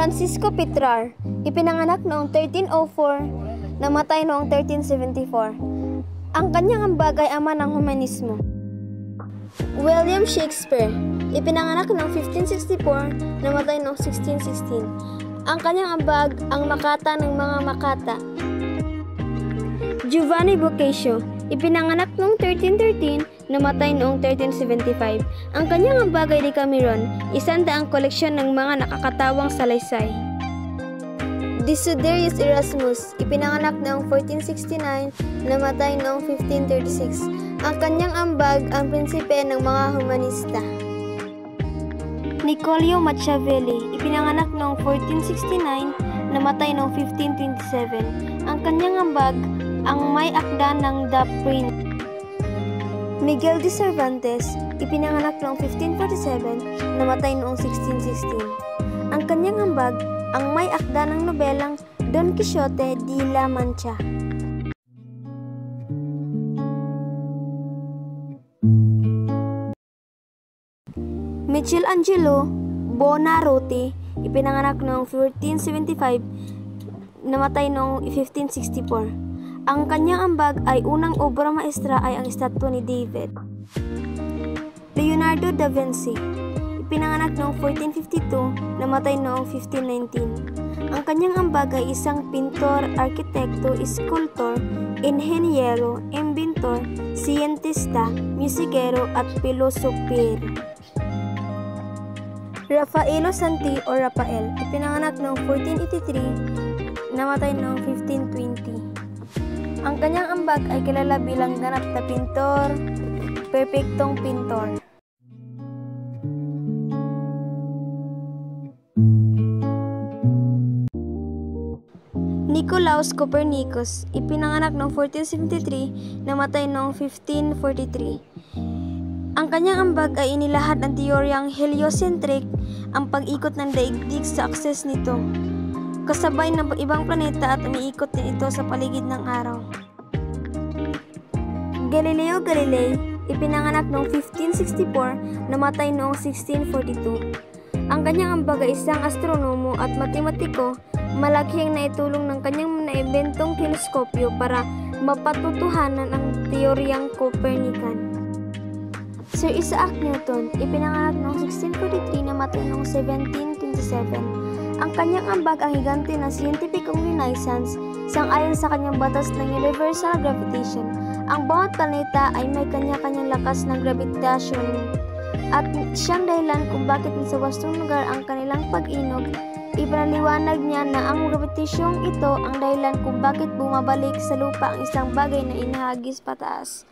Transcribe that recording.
Francisco Petrar, ipinanganak noong 1304, namatay noong 1374. Ang kanyang ambag ay ama ng humanismo. William Shakespeare, ipinanganak noong 1564, namatay noong 1616. Ang kanyang ambag ang makata ng mga makata. Giovanni Boccaccio, ipinanganak noong 1313, namatay noong 1375. Ang kanyang ambag ay Decameron, 100 koleksyon ng mga nakakatawang salaysay. Desiderius Erasmus, ipinanganak noong 1469, namatay noong 1536. Ang kanyang ambag ang prinsipe ng mga humanista. Niccolò Machiavelli, ipinanganak noong 1469, namatay noong 1527. Ang kanyang ambag ang may akda ng The Prince. Miguel de Cervantes, ipinanganak noong 1547, namatay noong 1616. Ang kanyang ambag ang may akda ng nobelang Don Quixote de la Mancha. Michelangelo Buonarroti, ipinanganak noong 1475, namatay noong 1564. Ang kanyang ambag ay unang obra maestra ay ang estatwa ni David. Leonardo da Vinci, ipinanganak noong 1452, namatay noong 1519. Ang kanyang ambag ay isang pintor, arkitekto, sculptor, inhenyero, inventor, siyentista, musikero at pilosopero. Raffaello Santi o Rafael, ipinanganak noong 1483, namatay noong 1520. Ang kanyang ambag ay kilala bilang ganap na pintor, perpektong pintor. Nicolaus Copernicus, ipinanganak noong 1473, namatay noong 1543. Ang kanyang ambag ay inilahad ng teoryang heliocentric, ang pag-ikot ng daigdig sa akses nito, kasabay ng ibang planeta at umiikot din ito sa paligid ng araw. Galileo Galilei, ipinanganak noong 1564, namatay noong 1642. Ang kanyang ambag ay isang astronomo at matematiko, malaking naitulong ng kanyang naimbentong teleskopyo para mapatutuhanan ang teoryang Copernican. Sir Isaac Newton, ipinanganak noong 1643, namatay noong 1727. Ang kanyang ambag ang higante ng siyentipikong Renaissance, sang-ayon sa kanyang batas ng universal gravitation. Ang bawat planeta ay may kanya-kanyang lakas ng gravitasyon at siyang dahilan kung bakit sa wastong lugar ang kanilang pag-inog. Ipinaliwanag niya na ang gravitasyong ito ang dahilan kung bakit bumabalik sa lupa ang isang bagay na inahagis pataas.